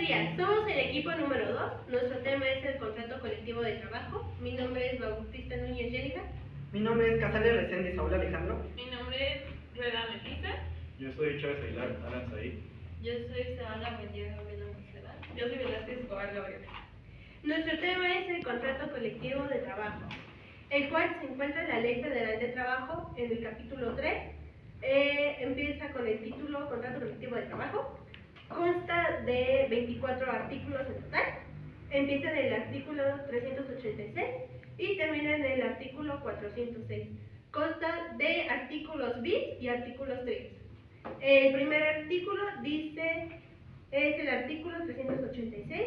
días, somos el equipo número 2. Nuestro tema es el contrato colectivo de trabajo. Mi nombre es Bautista Núñez Jennifer. Mi nombre es Casale Reséndiz Saúl Alejandro. Mi nombre es Rueda Melissa. Yo soy Chávez Aguilar Aranzaí. Yo soy Zavala Buendía Gabriela Monserrat. Yo soy Velázquez Escobar Gabriela. Nuestro tema es el contrato colectivo de trabajo, el cual se encuentra en la Ley Federal de Trabajo en el capítulo 3. Empieza con el título Contrato colectivo de trabajo. Consta de 24 artículos en total. Empieza en el artículo 386 y termina en el artículo 406. Consta de artículos bis y artículos tris. El primer artículo es el artículo 386.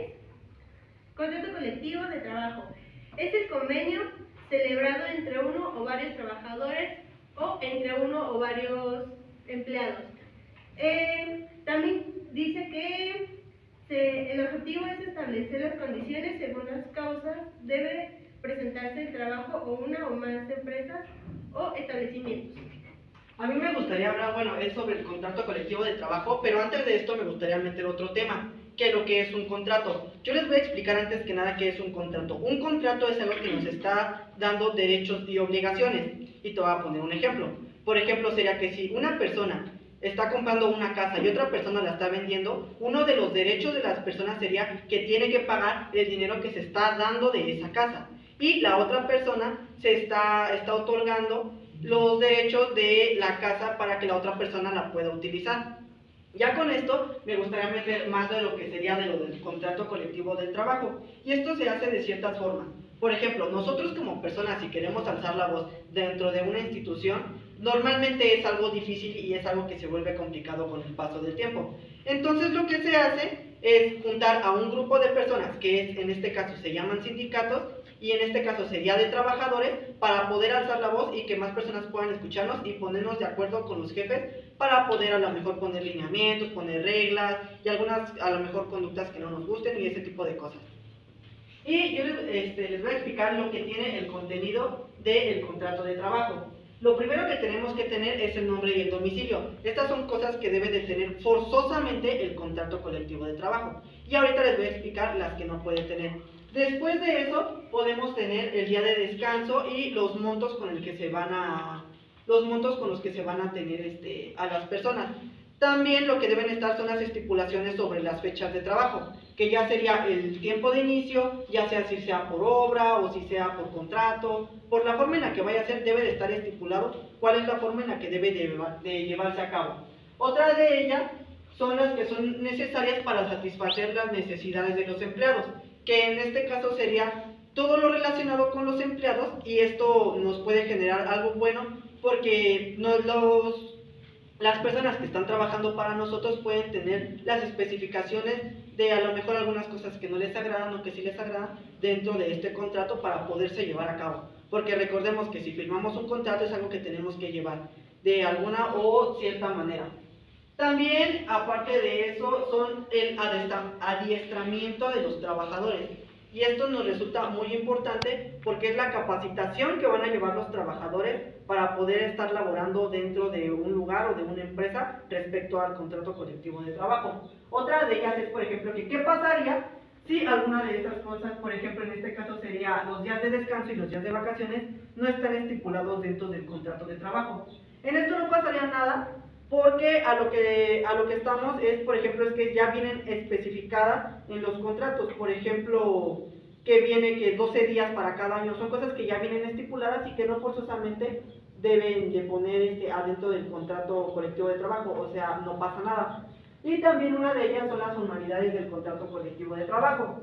Contrato colectivo de trabajo. Es el convenio celebrado entre uno o varios trabajadores o entre uno o varios empleados. También dice que el objetivo es establecer las condiciones según las causas debe presentarse el trabajo o una o más empresas o establecimientos. A mí me gustaría hablar, es sobre el contrato colectivo de trabajo, pero antes de esto me gustaría meter otro tema, que es lo que es un contrato. Yo les voy a explicar antes que nada qué es un contrato. Un contrato es algo que nos está dando derechos y obligaciones, y te voy a poner un ejemplo. Por ejemplo, sería que si una persona está comprando una casa y otra persona la está vendiendo, uno de los derechos de las personas sería que tiene que pagar el dinero que se está dando de esa casa, y la otra persona se está otorgando los derechos de la casa para que la otra persona la pueda utilizar. Ya con esto me gustaría meter más de lo que sería de lo del contrato colectivo del trabajo, y esto se hace de ciertas formas. Por ejemplo, nosotros como personas, si queremos alzar la voz dentro de una institución, normalmente es algo difícil y es algo que se vuelve complicado con el paso del tiempo. Entonces lo que se hace es juntar a un grupo de personas, que en este caso se llaman sindicatos, y en este caso sería de trabajadores, para poder alzar la voz y que más personas puedan escucharnos y ponernos de acuerdo con los jefes para poder a lo mejor poner lineamientos, poner reglas y algunas a lo mejor conductas que no nos gusten y ese tipo de cosas. Y yo les voy a explicar lo que tiene el contenido del contrato de trabajo. Lo primero que tenemos que tener es el nombre y el domicilio. Estas son cosas que debe de tener forzosamente el contrato colectivo de trabajo. Y ahorita les voy a explicar las que no puede tener. Después de eso, podemos tener el día de descanso y los montos con los que se van a tener a las personas. También lo que deben estar son las estipulaciones sobre las fechas de trabajo, que ya sería el tiempo de inicio, ya sea si sea por obra o si sea por contrato. Por la forma en la que vaya a ser, debe de estar estipulado cuál es la forma en la que debe de llevarse a cabo. Otra de ellas son las que son necesarias para satisfacer las necesidades de los empleados, que en este caso sería todo lo relacionado con los empleados, y esto nos puede generar algo bueno porque las personas que están trabajando para nosotros pueden tener las especificaciones de a lo mejor algunas cosas que no les agradan o que sí les agradan dentro de este contrato para poderse llevar a cabo. Porque recordemos que si firmamos un contrato es algo que tenemos que llevar de alguna o cierta manera. También, aparte de eso, son el adiestramiento de los trabajadores. Y esto nos resulta muy importante porque es la capacitación que van a llevar los trabajadores para poder estar laborando dentro de un lugar o de una empresa respecto al contrato colectivo de trabajo. Otra de ellas es, por ejemplo, que qué pasaría si alguna de estas cosas, por ejemplo, en este caso sería los días de descanso y los días de vacaciones, no están estipulados dentro del contrato de trabajo. En esto no pasaría nada, porque a lo que estamos es, por ejemplo, es que ya vienen especificadas en los contratos. Por ejemplo, que viene que 12 días para cada año, son cosas que ya vienen estipuladas y que no forzosamente deben de poner adentro del contrato colectivo de trabajo, o sea, no pasa nada. Y también una de ellas son las formalidades del contrato colectivo de trabajo.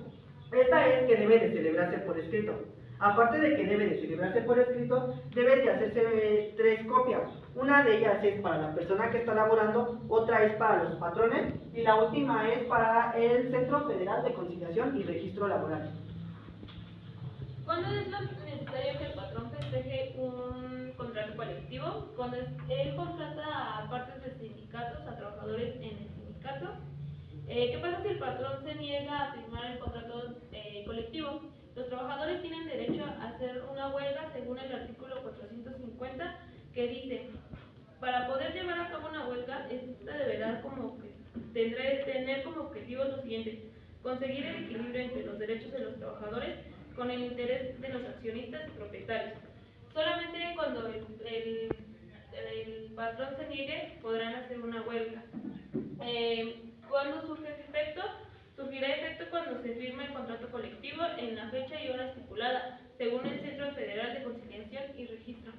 Esta es que debe de celebrarse por escrito. Aparte de que debe de celebrarse por escrito, debe de hacerse 3 copias. Una de ellas es para la persona que está laborando, otra es para los patrones y la última es para el Centro Federal de Conciliación y Registro Laboral. ¿Cuándo es necesario que el patrón festeje un contrato colectivo? Cuando él contrata a partes de sindicatos, a trabajadores en el sindicato. ¿Qué pasa si el patrón se niega a firmar el contrato colectivo? Los trabajadores tienen derecho a hacer una huelga según el artículo 450, que dice: para poder llevar a cabo una huelga, esta deberá tener como objetivo lo siguiente: conseguir el equilibrio entre los derechos de los trabajadores con el interés de los accionistas y propietarios. Solamente cuando el patrón se niegue podrán hacer una huelga. ¿Cuándo surge ese efecto? Surgirá efecto cuando se firma el contrato colectivo en la fecha y hora estipulada, según el Centro Federal de Conciliación y Registro.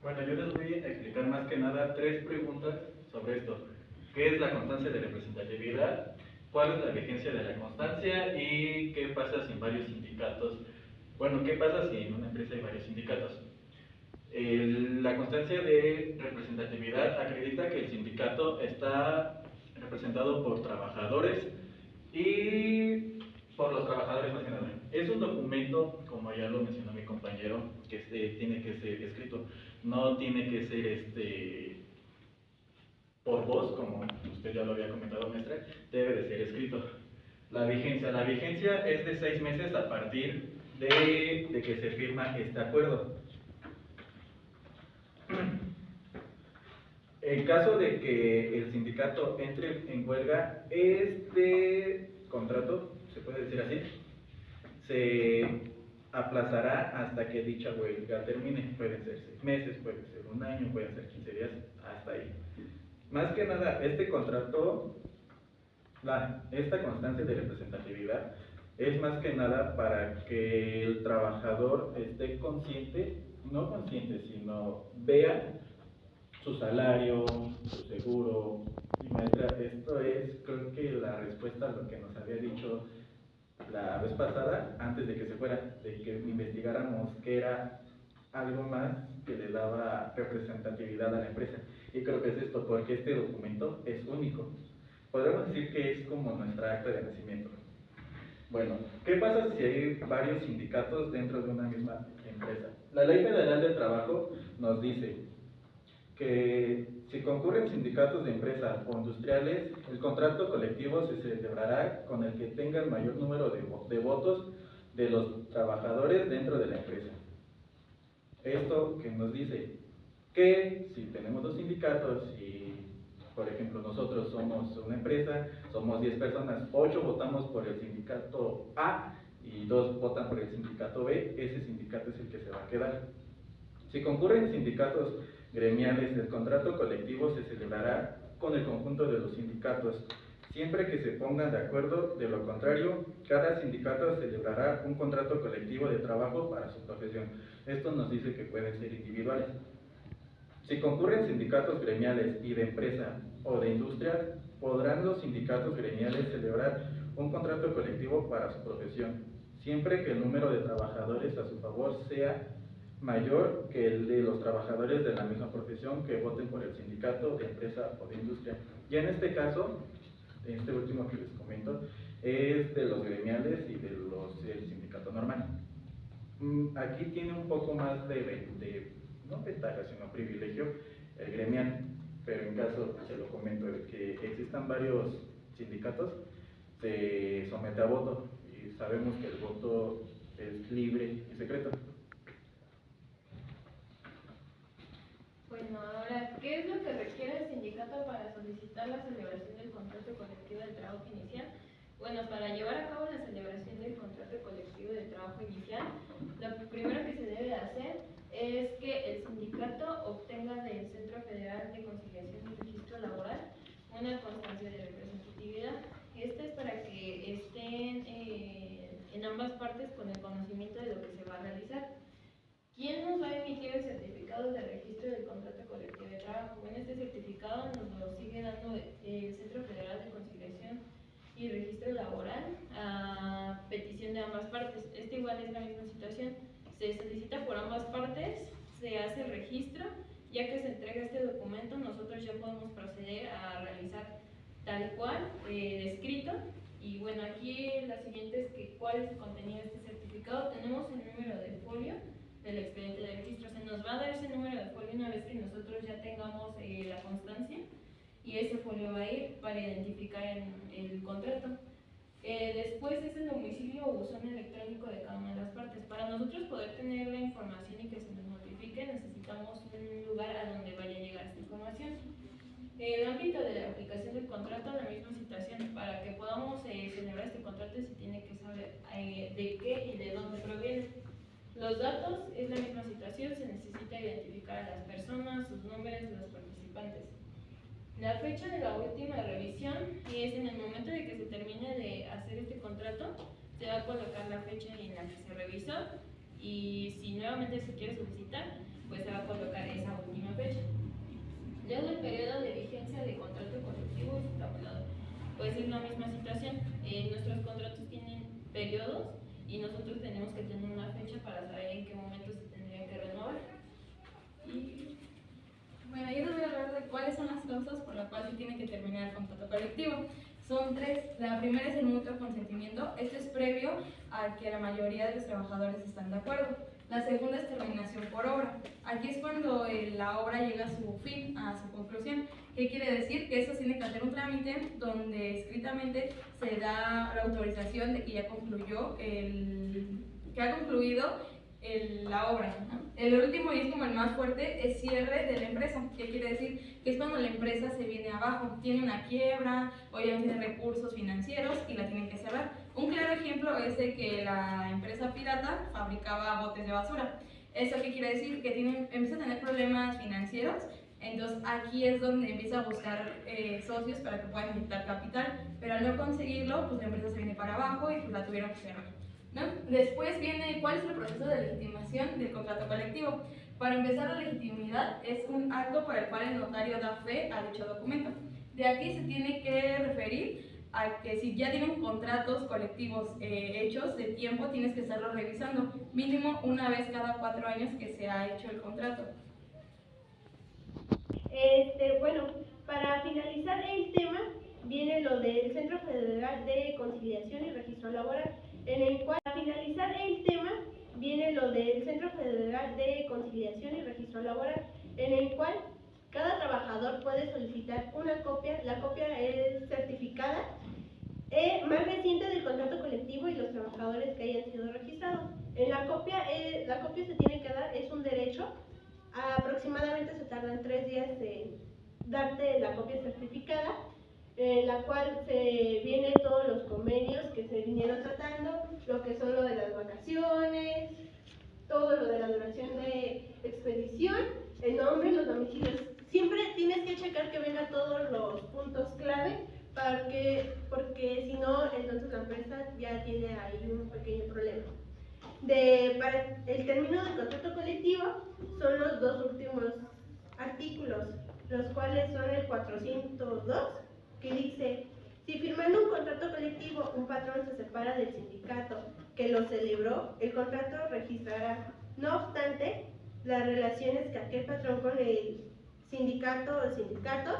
Bueno, yo les voy a explicar más que nada 3 preguntas sobre esto. ¿Qué es la constancia de representatividad? ¿Cuál es la vigencia de la constancia? ¿Y qué pasa si en varios sindicatos? Bueno, ¿qué pasa si en una empresa hay varios sindicatos? La constancia de representatividad acredita que el sindicato está representado por trabajadores y por los trabajadores más que nada. Es un documento, como ya lo mencionó mi compañero, que tiene que ser escrito, no tiene que ser por voz, como usted ya lo había comentado, maestra, debe de ser escrito. La vigencia es de 6 meses a partir de que se firma este acuerdo. En caso de que el sindicato entre en huelga, este contrato, se puede decir así, se aplazará hasta que dicha huelga termine. Pueden ser 6 meses, puede ser 1 año, pueden ser 15 días, hasta ahí. Más que nada, este contrato, esta constancia de representatividad es más que nada para que el trabajador esté consciente, no consciente, sino vea su salario, su seguro. Y maestra, esto es, creo que la respuesta a lo que nos había dicho la vez pasada, antes de que se fuera, de que investigáramos qué era algo más que le daba representatividad a la empresa. Y creo que es esto, porque este documento es único. Podríamos decir que es como nuestra acta de nacimiento. Bueno, ¿qué pasa si hay varios sindicatos dentro de una misma empresa? La Ley Federal del Trabajo nos dice que si concurren sindicatos de empresas o industriales, el contrato colectivo se celebrará con el que tenga el mayor número de votos de los trabajadores dentro de la empresa. Esto que nos dice que si tenemos 2 sindicatos y, por ejemplo, nosotros somos una empresa, somos 10 personas, 8 votamos por el sindicato A y 2 votan por el sindicato B, ese sindicato es el que se va a quedar. Si concurren sindicatos gremiales, el contrato colectivo se celebrará con el conjunto de los sindicatos, siempre que se pongan de acuerdo. De lo contrario, cada sindicato celebrará un contrato colectivo de trabajo para su profesión. Esto nos dice que pueden ser individuales. Si concurren sindicatos gremiales y de empresa o de industria, podrán los sindicatos gremiales celebrar un contrato colectivo para su profesión, siempre que el número de trabajadores a su favor sea mayor que el de los trabajadores de la misma profesión que voten por el sindicato de empresa o de industria. Y en este caso, este último que les comento, es de los gremiales y del sindicato normal. Aquí tiene un poco más no ventaja, sino privilegio el gremial, pero en caso, se lo comento, de que existan varios sindicatos, se somete a voto y sabemos que el voto es libre y secreto. Bueno, ahora, ¿qué es lo que requiere el sindicato para solicitar la celebración del contrato colectivo de trabajo inicial? Bueno, para llevar a cabo la celebración del contrato colectivo de trabajo inicial, lo primero que se debe hacer es que el sindicato obtenga del Centro Federal de Conciliación y Registro Laboral una constancia de representatividad. Esta es para que estén en ambas partes con el conocimiento de lo que se va a realizar. ¿Quién nos va a emitir el certificado de registro del contrato colectivo de trabajo? Bueno, este certificado nos lo sigue dando el Centro Federal de Conciliación y Registro Laboral a petición de ambas partes. Este igual es la misma situación. Se solicita por ambas partes, se hace el registro, ya que se entrega este documento, nosotros ya podemos proceder a realizar tal cual descrito. Y bueno, aquí la siguiente es que cuál es el contenido de este certificado. Tenemos el número de folio del expediente de registro. Se nos va a dar ese número de folio una vez que nosotros ya tengamos la constancia, y ese folio va a ir para identificar el contrato. Después es el domicilio o buzón electrónico de cada una de las partes. Para nosotros poder tener la información y que se nos notifique, necesitamos un lugar a donde vaya a llegar esta información. En el ámbito de la aplicación del contrato, la misma situación. Para que podamos celebrar este contrato se tiene que saber de qué y de dónde proviene. Los datos es la misma situación, se necesita identificar a las personas, sus nombres, los participantes. La fecha de la última revisión es en el momento de que se termine de hacer este contrato, se va a colocar la fecha en la que se revisó y si nuevamente se quiere solicitar, pues se va a colocar esa última fecha. Luego el periodo de vigencia de contrato colectivo extrapolado, pues es la misma situación. Nuestros contratos tienen periodos y nosotros tenemos que tener una fecha para saber en qué momento se tendría que renovar. Bueno, yo les voy a hablar de cuáles son las causas por las cuales se tiene que terminar el contrato colectivo. Son 3. La primera es el mutuo consentimiento. Esto es previo a que la mayoría de los trabajadores están de acuerdo. La segunda es terminación por obra. Aquí es cuando la obra llega a su fin, a su conclusión. ¿Qué quiere decir? Que eso tiene que hacer un trámite donde escritamente se da la autorización de que ya concluyó ha concluido la obra, ¿no? El último, y es como el más fuerte, es cierre de la empresa. ¿Qué quiere decir? Que es cuando la empresa se viene abajo, tiene una quiebra o ya no tiene recursos financieros y la tienen que cerrar. Un claro ejemplo es de que la empresa pirata fabricaba botes de basura. ¿Eso qué quiere decir? Que empieza a tener problemas financieros. Entonces aquí es donde empieza a buscar socios para que puedan inyectar capital, pero al no conseguirlo, pues la empresa se viene para abajo y pues la tuvieron que cerrar, ¿no? Después viene cuál es el proceso de legitimación del contrato colectivo. Para empezar, la legitimidad es un acto por el cual el notario da fe a dicho documento. De aquí se tiene que referir a que si ya tienen contratos colectivos hechos de tiempo, tienes que estarlo revisando mínimo una vez cada 4 años que se ha hecho el contrato. Bueno, para finalizar el tema, viene lo del Centro Federal de Conciliación y Registro Laboral, en el cual cada trabajador puede solicitar una copia. La copia es certificada, más reciente del contrato colectivo y los trabajadores que hayan sido registrados. En la copia se tiene que dar, es un derecho. Aproximadamente se tardan 3 días en darte la copia certificada, en la cual se vienen todos los convenios que se vinieron tratando, lo que son lo de las vacaciones, todo lo de la duración de expedición, el nombre, los domicilios. Siempre tienes que checar que vengan todos los puntos clave, porque si no, entonces la empresa ya tiene ahí un pequeño problema. Para el término del contrato colectivo son los 2 últimos artículos, los cuales son el 402, que dice: si firmando un contrato colectivo un patrón se separa del sindicato que lo celebró, el contrato registrará, no obstante, las relaciones que aquel patrón con el sindicato o sindicatos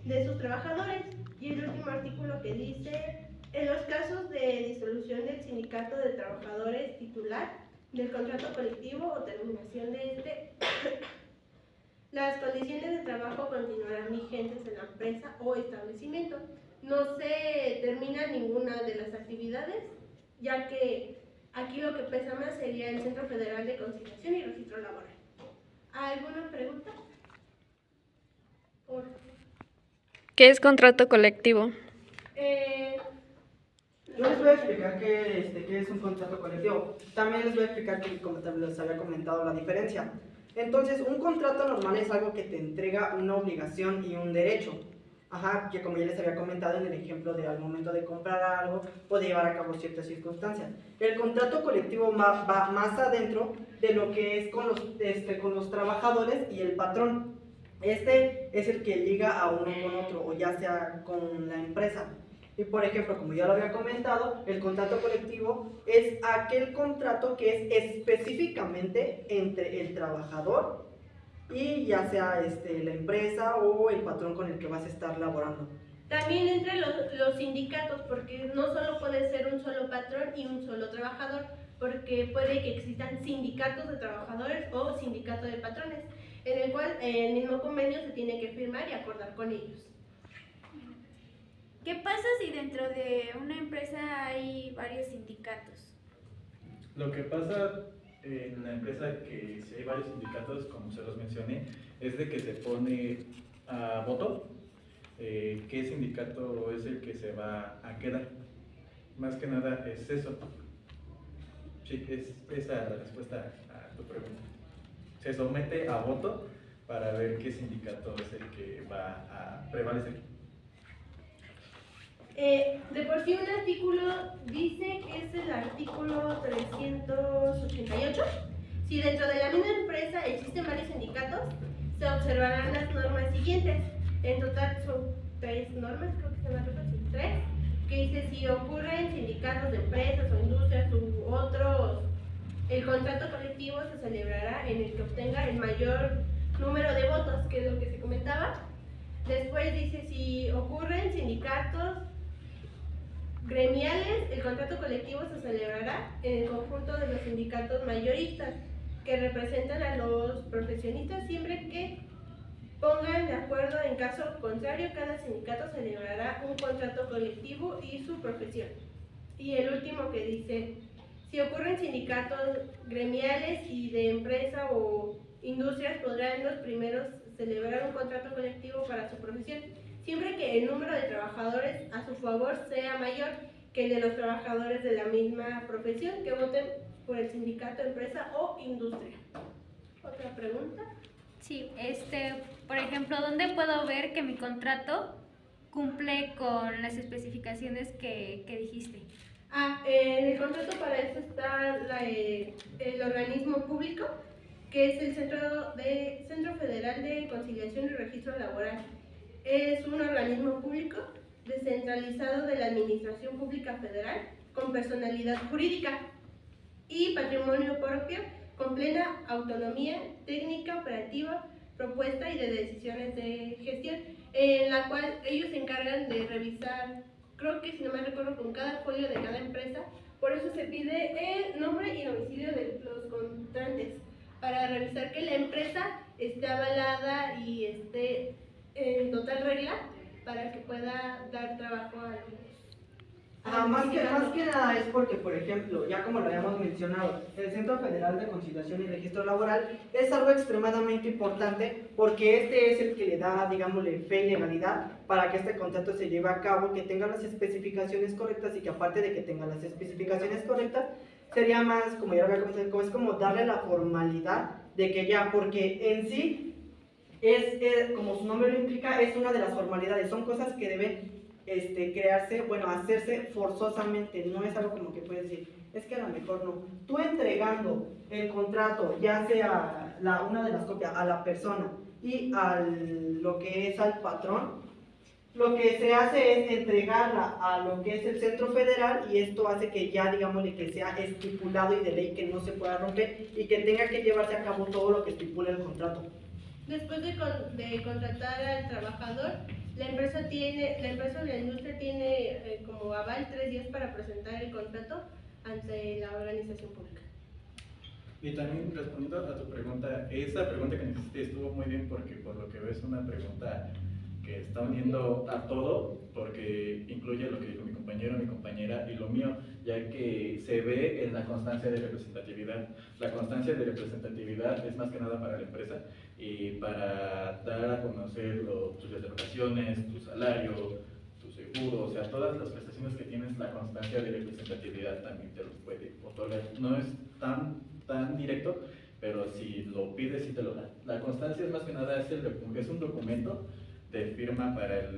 de sus trabajadores. Y el último artículo que dice: en los casos de disolución del sindicato de trabajadores titular del contrato colectivo o terminación de este, las condiciones de trabajo continuarán vigentes en la empresa o establecimiento. No se termina ninguna de las actividades, ya que aquí lo que pesa más sería el Centro Federal de Conciliación y Registro Laboral. ¿Alguna pregunta? ¿Qué es contrato colectivo? Yo les voy a explicar qué es un contrato colectivo. También les voy a explicar que, como les había comentado, la diferencia. Entonces, un contrato normal es algo que te entrega una obligación y un derecho. Que como ya les había comentado en el ejemplo de al momento de comprar algo, puede llevar a cabo ciertas circunstancias. El contrato colectivo va más adentro de lo que es con los trabajadores y el patrón. Este es el que liga a uno con otro, o ya sea con la empresa. Y por ejemplo, como ya lo había comentado, el contrato colectivo es aquel contrato que es específicamente entre el trabajador y ya sea la empresa o el patrón con el que vas a estar laborando. También entre los sindicatos, porque no solo puede ser un solo patrón y un solo trabajador, porque puede que existan sindicatos de trabajadores o sindicatos de patrones, en el cual el mismo convenio se tiene que firmar y acordar con ellos. ¿Qué pasa si dentro de una empresa hay varios sindicatos? Lo que pasa en la empresa, que si hay varios sindicatos, como se los mencioné, es de que se pone a voto qué sindicato es el que se va a quedar. Más que nada es eso. Sí, es esa la respuesta a tu pregunta. Se somete a voto para ver qué sindicato es el que va a prevalecer. De por sí un artículo dice que es el artículo 388. Si dentro de la misma empresa existen varios sindicatos, se observarán las normas siguientes. En total son 3 normas, creo que se llaman 3, que dice si ocurre en sindicatos de empresas o industrias u otros, el contrato colectivo se celebrará en el que obtenga el mayor número de votos, que es lo que se comentaba. Después dice si ocurre en sindicatos gremiales, el contrato colectivo se celebrará en el conjunto de los sindicatos mayoristas que representan a los profesionistas, siempre que pongan de acuerdo. En caso contrario, cada sindicato celebrará un contrato colectivo y su profesión. Y el último que dice, si ocurren sindicatos gremiales y de empresa o industrias, podrán los primeros celebrar un contrato colectivo para su profesión, siempre que el número de trabajadores a su favor sea mayor que el de los trabajadores de la misma profesión que voten por el sindicato, empresa o industria. ¿Otra pregunta? Sí, por ejemplo, ¿dónde puedo ver que mi contrato cumple con las especificaciones que dijiste? En el contrato para eso está el organismo público, que es el Centro Federal de Conciliación y Registro Laboral. Es un organismo público descentralizado de la Administración Pública Federal con personalidad jurídica y patrimonio propio, con plena autonomía técnica, operativa, propuesta y de decisiones de gestión, en la cual ellos se encargan de revisar, creo que si no me recuerdo, con cada folio de cada empresa. Por eso se pide el nombre y domicilio de los contratantes, para revisar que la empresa esté avalada y esté en total regla para que pueda dar trabajo a los... Más que nada es porque, por ejemplo, ya como lo habíamos mencionado, el Centro Federal de Conciliación y Registro Laboral es algo extremadamente importante porque este es el que le da, digámosle, fe y legalidad para que este contrato se lleve a cabo, que tenga las especificaciones correctas y que aparte de que tenga las especificaciones correctas, sería más, como ya lo había comentado, es como darle la formalidad de que ya, porque en sí como su nombre lo implica, es una de las formalidades, son cosas que deben crearse, bueno, hacerse forzosamente, no es algo como que puedes decir, es que a lo mejor no. Tú entregando el contrato, ya sea una de las copias a la persona y lo que es al patrón, lo que se hace es entregarla a lo que es el Centro Federal y esto hace que ya, digámosle, que sea estipulado y de ley que no se pueda romper y que tenga que llevarse a cabo todo lo que estipula el contrato. Después de contratar al trabajador, la empresa o la industria tiene como aval 3 días para presentar el contrato ante la organización pública. Y también respondiendo a tu pregunta, esa pregunta que me hiciste estuvo muy bien porque por lo que veo es una pregunta que está uniendo a todo, porque incluye lo que dijo mi compañero, mi compañera y lo mío, ya que se ve en la constancia de representatividad. La constancia de representatividad es más que nada para la empresa y para dar a conocer tus reservaciones, tu salario, tu seguro, o sea, todas las prestaciones que tienes, la constancia de representatividad también te lo puede otorgar. No es tan directo, pero si lo pides sí te lo da. La constancia es más que nada es un documento de firma para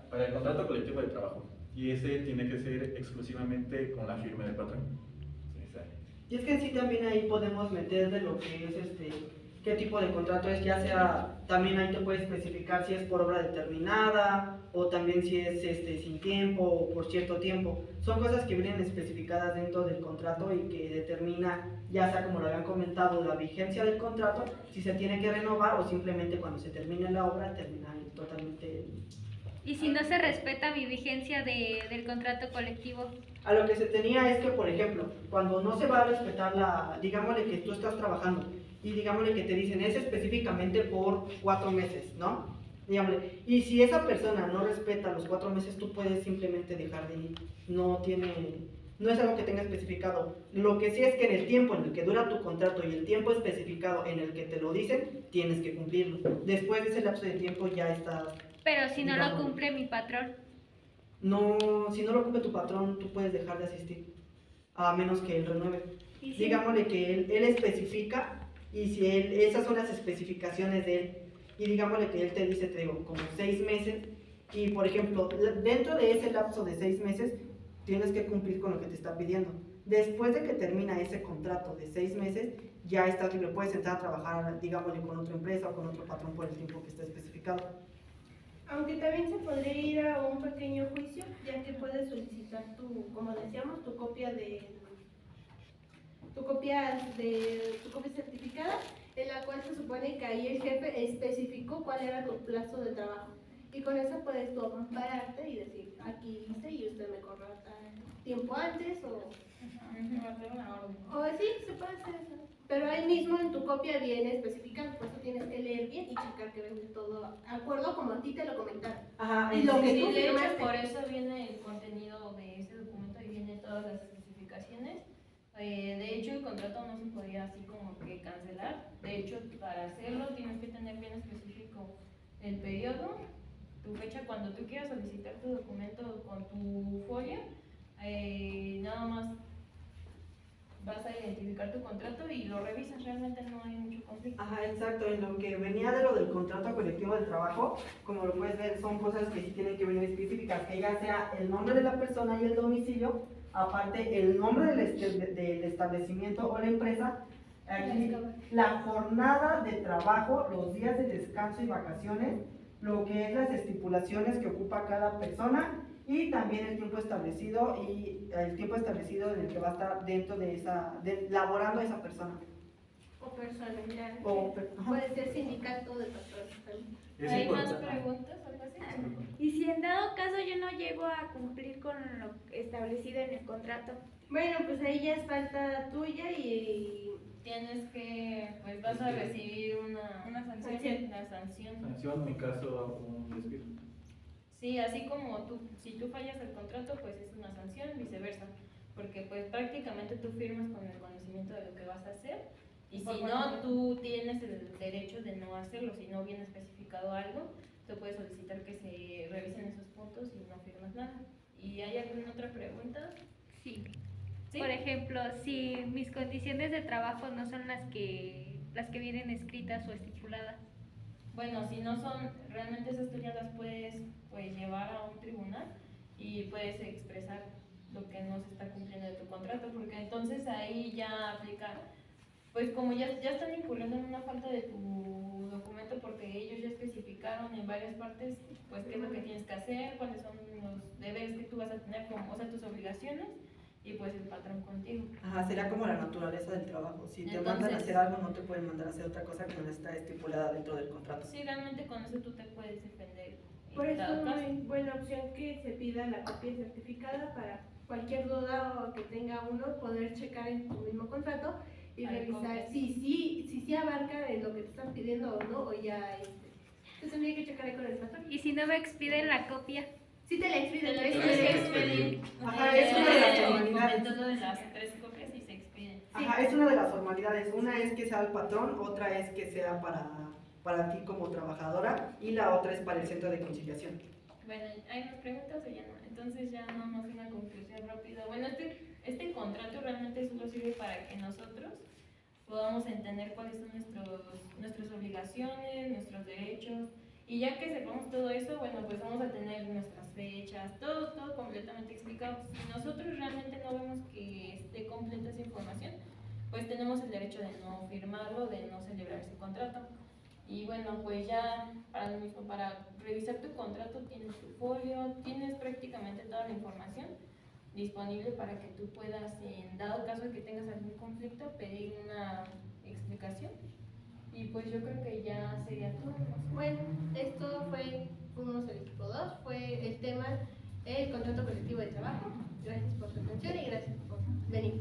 para el contrato colectivo de trabajo, y ese tiene que ser exclusivamente con la firma del patrón. Y es que en sí también ahí podemos meter de lo que es qué tipo de contrato es, ya sea, también ahí te puede especificar si es por obra determinada o también si es sin tiempo o por cierto tiempo. Son cosas que vienen especificadas dentro del contrato y que determina, ya sea como lo habían comentado, la vigencia del contrato, si se tiene que renovar o simplemente cuando se termine la obra terminar totalmente. ¿Y si no se respeta mi vigencia del contrato colectivo? A lo que se tenía es que, por ejemplo, cuando no se va a respetar digámosle que tú estás trabajando y digámosle que te dicen es específicamente por 4 meses, ¿no? Digámosle, y si esa persona no respeta los 4 meses, tú puedes simplemente dejar de ir. No es algo que tenga especificado. Lo que sí es que en el tiempo en el que dura tu contrato y el tiempo especificado en el que te lo dicen, tienes que cumplirlo. Después de ese lapso de tiempo ya estás Pero si no lo Digamos. cumple mi patrón. No, si no lo cumple tu patrón, tú puedes dejar de asistir, a menos que él renueve. Y si- Digámosle que él especifica, y si esas son las especificaciones de él, y digámosle que él te dice, te digo, como 6 meses, y por ejemplo, dentro de ese lapso de 6 meses, tienes que cumplir con lo que te está pidiendo. Después de que termina ese contrato de 6 meses, ya estás libre, puedes entrar a trabajar, digámosle, con otra empresa o con otro patrón por el tiempo que esté especificado. Aunque también se podría ir a un pequeño juicio, ya que puedes solicitar como decíamos, tu copia certificada, en la cual se supone que ahí el jefe especificó cuál era tu plazo de trabajo. Y con eso puedes tú ampararte y decir, aquí dice y usted me corrió tiempo antes o Hacer una orden. sí, se puede hacer eso. Pero ahí mismo en tu copia viene especificado, por eso tienes que leer bien y checar que venga todo de acuerdo como a ti te lo comentaron. Ajá, Y lo que Sí, tú de hecho, firmaste. por eso viene el contenido de ese documento y viene todas las especificaciones. De hecho, el contrato no se podía así como que cancelar. De hecho, para hacerlo tienes que tener bien específico el periodo, tu fecha cuando tú quieras solicitar tu documento con tu folio. Nada más vas a identificar tu contrato y lo revisas, realmente no hay mucho conflicto. Ajá, exacto. En lo que venía de lo del contrato colectivo de trabajo, como lo puedes ver, son cosas que sí tienen que venir específicas, que ya sea el nombre de la persona y el domicilio, aparte el nombre del establecimiento o la empresa, aquí, la jornada de trabajo, los días de descanso y vacaciones, lo que es las estipulaciones que ocupa cada persona y también el tiempo establecido en el que va a estar dentro de laborando esa persona. O personalidad. Ajá. Puede ser sindicato de patrones también. Es ¿Hay más importante. preguntas o algo así? Y si en dado caso yo no llego a cumplir con lo establecido en el contrato, Bueno, pues ahí ya es falta tuya y Tienes que, pues vas a recibir Una sanción. una sanción. Sanción, en mi caso, un despido. Sí, así como si tú fallas el contrato, pues es una sanción, viceversa. Porque pues prácticamente tú firmas con el conocimiento de lo que vas a hacer. Y si no, tú tienes el derecho de no hacerlo. Si no viene especificado algo, tú puedes solicitar que se revisen esos puntos y no firmas nada. ¿Y hay alguna otra pregunta? Sí. ¿Sí? Por ejemplo, si mis condiciones de trabajo no son las que vienen escritas o estipuladas. Bueno, si no son, realmente esas tú ya las puedes pues, llevar a un tribunal y puedes expresar lo que no se está cumpliendo de tu contrato, porque entonces ahí ya aplica, pues como ya están incurriendo en una falta de tu documento porque ellos ya especificaron en varias partes pues qué es lo que tienes que hacer, cuáles son los deberes que tú vas a tener, como, o sea, tus obligaciones y pues el patrón contigo. Ajá, sería como la naturaleza del trabajo. Si te Entonces- mandan a hacer algo, no te pueden mandar a hacer otra cosa que no está estipulada dentro del contrato. Sí, realmente con eso tú te puedes defender. en por eso dado es caso. muy buena opción que se pida la copia certificada para cualquier duda o que tenga uno poder checar en tu mismo contrato y Hay revisar copias. si abarca en lo que te están pidiendo o no, o ya se tendría que checar ahí con el patrón. Y si no me expiden la copia. Si te la expiden, Te te lo la tienes que expiden. expedir. Ajá, es una de las El formalidades. documento de las 3 copias y se expiden. Ajá, es una de las formalidades. Una es que sea el patrón, otra es que sea para ti como trabajadora y la otra es para el centro de conciliación. Bueno, ¿hay más preguntas o ya no? Entonces ya nada más una conclusión rápida. Bueno, este contrato realmente solo sirve para que nosotros podamos entender cuáles son nuestras obligaciones, nuestros derechos. Y ya que sepamos todo eso, bueno, pues vamos a tener nuestras fechas, todo completamente explicado. Si nosotros realmente no vemos que esté completa esa información, pues tenemos el derecho de no firmarlo, de no celebrar ese contrato. Y bueno, pues ya para lo mismo, para revisar tu contrato tienes tu folio, tienes prácticamente toda la información disponible para que tú puedas, en dado caso de que tengas algún conflicto, pedir una explicación. Y pues yo creo que ya sería todo. ¿No? Bueno, esto fuimos el equipo 2, fue el tema el contrato colectivo de trabajo. Gracias por su atención y gracias por venir.